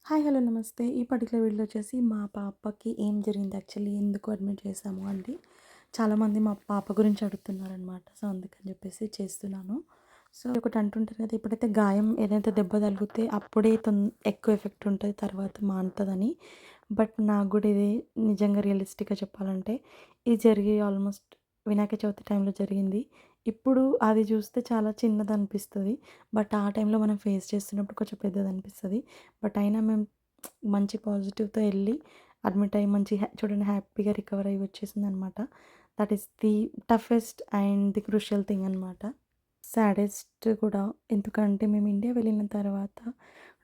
Hi! Hello! నమస్తే. ఈ particular వీడియోలో వచ్చేసి మా పాపకి ఏం జరిగింది యాక్చువల్లీ ఎందుకు అడ్మిట్ చేశాము అంటే, చాలామంది మా పాప గురించి అడుగుతున్నారనమాట. సో, అందుకని చెప్పేసి చేస్తున్నాను. సో, ఒకటి అంటుంటారు కదా! ఎప్పుడైతే గాయం ఏదైతే దెబ్బ తగిలితే అప్పుడే ఎక్కువ ఎఫెక్ట్ ఉంటది. తర్వాత మానుతదని. బట్ నాకు గూడా ఇది నిజంగా రియలిస్టిక్‌గా చెప్పాలంటే, ఇది జరిగి ఆల్మోస్ట్ వినాయక చవితి టైంలో జరిగింది. ఇప్పుడు అది చూస్తే చాలా చిన్నదనిపిస్తది. బట్ ఆ టైంలో మనం ఫేస్ చేస్తున్నప్పుడు కొంచెం పెద్దదనిపిస్తది. బట్ అయినా మేము మంచి పాజిటివ్‌తో ఎళ్లి అడ్మిట్ అయ్యి మంచి చూడండి హ్యాపీగా రికవర్ అయ్యి వచ్చేసిందనమాట. That is the toughest and the crucial thing అనమాట. సాడెస్ట్ కూడా. ఎందుకంటే మేము ఇండియా వెళ్ళిన తర్వాత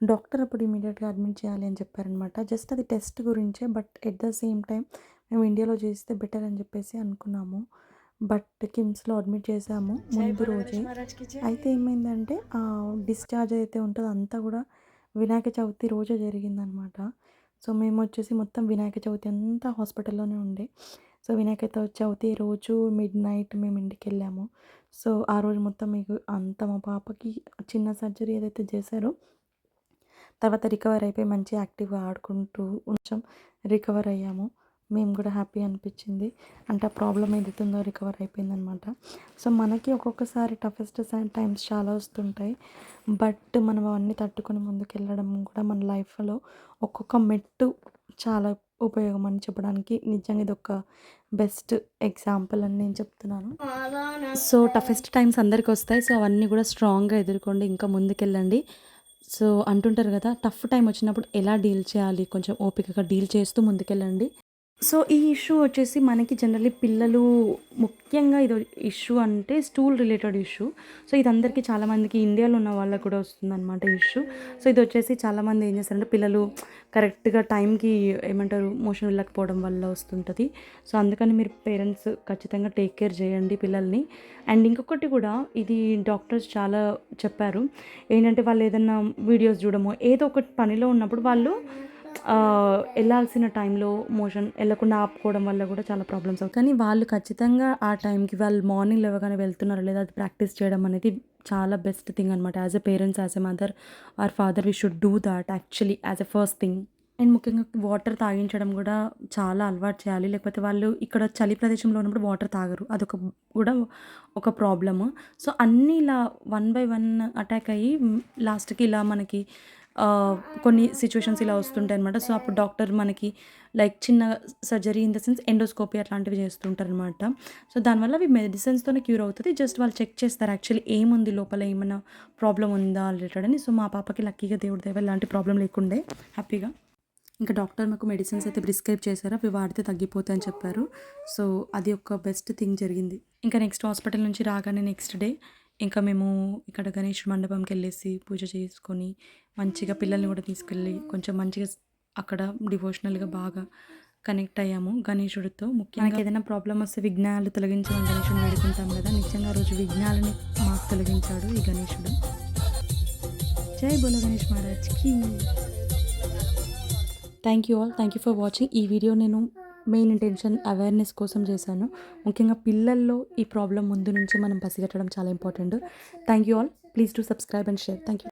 డాక్టర్ అప్పుడు ఇమ్మీడియేట్‌గా అడ్మిట్ చేయాలి అని చెప్పారనమాట. జస్ట్ అది టెస్ట్ గురించే. But at the same time మేము ఇండియాలో చేస్తే బెటర్ అని చెప్పేసి అనుకున్నాము. బట్ కిమ్స్‌లో అడ్మిట్ చేశాము ముందు రోజే. అయితే ఏమైందంటే డిశ్చార్జ్ అయితే ఉంటదో అంతా కూడా వినాయక చవితి రోజే జరిగిందనమాట. సో, మేమొచ్చేసి మొత్తం వినాయక చవితి అంతా హాస్పిటల్‌లోనే ఉండే. సో, వినాయక చవితి రోజు మిడ్‌నైట్ మేము ఇంటికెళ్ళాము. సో, ఆ రోజు మొత్తం మీకు అంతా మా పాపకి చిన్న సర్జరీ ఏదైతే చేశారో, తర్వాత రికవర్ అయిపోయి మంచిగా యాక్టివ్‌గా ఆడుకుంటూ కొంచెం రికవర్ అయ్యాము. మేము గూడా హ్యాపీ అనిపిచ్చింది. అంటే ఆ ప్రాబ్లమ్ ఏదైతే ఉందో రికవర్ అయిపోయిందనమాట. సో, మనకి ఒక్కొక్కసారి టఫెస్ట్ టైమ్స్ చాలా వస్తుంటాయి. బట్ మనం అవన్నీ తట్టుకొని ముందుకెళ్ళడం కూడా మన లైఫ్‌లో ఒక్కొక్క మెట్టు చాలా ఉపయోగం అని చెప్పడానికి నిజంగా ఇదొక బెస్ట్ ఎగ్జాంపుల్ అని నేను చెప్తున్నాను. సో, టఫెస్ట్ టైమ్స్ అందరికొస్తాయి. సో, అవన్నీ గూడా స్ట్రాంగ్‌గా ఎదుర్కోండి. ఇంకా ముందుకెళ్ళండి. సో, అంటుంటారు గదా! టఫ్ టైమ్ వచ్చినప్పుడు ఎలా డీల్ చేయాలి? కొంచెం ఓపికగా డీల్ చేస్తూ ముందుకెళ్ళండి. సో, ఈ ఇష్యూ వచ్చేసి మనకి జనరల్లీ పిల్లలు ముఖ్యంగా ఇదో ఇష్యూ అంటే స్టూల్ రిలేటెడ్ ఇష్యూ. సో, ఇది అందరికీ చాలామందికి ఇండియాలో ఉన్న వాళ్ళకి కూడా వస్తుందనమాట ఇష్యూ. సో, ఇదొచ్చేసి చాలామంది ఏం చేస్తారంటే పిల్లలు కరెక్ట్‌గా టైంకి ఏమంటారు మోషన్ వెళ్ళకపోవడం వల్ల వస్తుంటది. సో, అందుకని మీరు పేరెంట్స్ ఖచ్చితంగా టేక్ కేర్ చేయండి పిల్లల్ని. అండ్ ఇంకొకటి కూడా ఇది డాక్టర్స్ చాలా చెప్పారు. ఏంటంటే వాళ్ళు ఏదన్నా వీడియోస్ చూడడమో ఏదో ఒకటి పనిలో ఉన్నప్పుడు వాళ్ళు ఎళ్ళాల్సిన టైంలో మోషన్ ఎళ్ళకుండా ఆపుకోవడం వల్ల కూడా చాలా ప్రాబ్లమ్స్ అవుతాయి. కానీ వాళ్ళు ఖచ్చితంగా ఆ టైంకి వాళ్ళు మార్నింగ్ లేవగానే వెళ్తున్నారో లేదా అది ప్రాక్టీస్ చేయడం అనేది చాలా బెస్ట్ థింగ్ అనమాట. As a parents, as a mother or father we should do that actually as a first thing. And ముఖ్యంగా వాటర్ తాగించడం గూడా చాలా అలవాటు చేయాలి. లేకపోతే వాళ్ళు ఇక్కడ చలి ప్రదేశంలో ఉన్నప్పుడు వాటర్ తాగరు. అదొక కూడా ఒక ప్రాబ్లము. సో, అన్నీ ఇలా వన్ బై వన్ అటాక్ అయ్యి లాస్ట్‌కి ఇలా మనకి కొన్ని సిట్యుయేషన్స్ ఇలా వస్తుంటాయనమాట. సో, అప్పుడు డాక్టర్ మనకి లైక్ చిన్న surgery in the sense endoscopy అట్లాంటివి చేస్తుంటారనమాట. సో, దానివల్ల అవి మెడిసిన్స్‌తోనే క్యూర్ అవుతది. జస్ట్ వాళ్ళు చెక్ చేస్తారు యాక్చువల్లీ ఏముంది లోపల ఏమన్నా ప్రాబ్లమ్ ఉందా రిలేటెడ్ అని. సో, మా పాపకి లక్కీగా దేవుడి దయ వల్ల ఎలాంటి ప్రాబ్లమ్ లేకుండే హ్యాపీగా. ఇంకా డాక్టర్ మాకు మెడిసిన్స్ అయితే ప్రిస్క్రైబ్ చేశారు. అవి వాడితే తగ్గిపోతాయని చెప్పారు. సో, అది ఒక బెస్ట్ థింగ్ జరిగింది. ఇంకా నెక్స్ట్ హాస్పిటల్ నుంచి రాగానే నెక్స్ట్ డే ఇంకా మేము ఇక్కడ గణేష్ మండపంకెళ్ళేసి పూజ చేసుకొని, మంచిగా పిల్లల్ని కూడా తీసుకెళ్ళి కొంచెం మంచిగా అక్కడ డివోషనల్‌గా బాగా కనెక్ట్ అయ్యాము గణేశుడితో. ముఖ్యంగా మనకేదైనా ప్రాబ్లమ్ వస్తే విఘ్నాలు తొలగించమని గణేశుడిని వేడుకుంటాం కదా! నిజంగా ఆ రోజు విఘ్నాలని మాకు తొలగించాడు ఈ గణేశుడు. జై బోలో గణేష్ మహారాజ్‌కి. Thank you all. Thank you for watching. ఈ వీడియో నేను మెయిన్ ఇంటెన్షన్ అవేర్‌నెస్ కోసం చేశాను. ముఖ్యంగా పిల్లల్లో ఈ ప్రాబ్లమ్ ముందు నుంచి మనం పసిగట్టడం చాలా important. Thank you all. Please do subscribe and share. Thank you.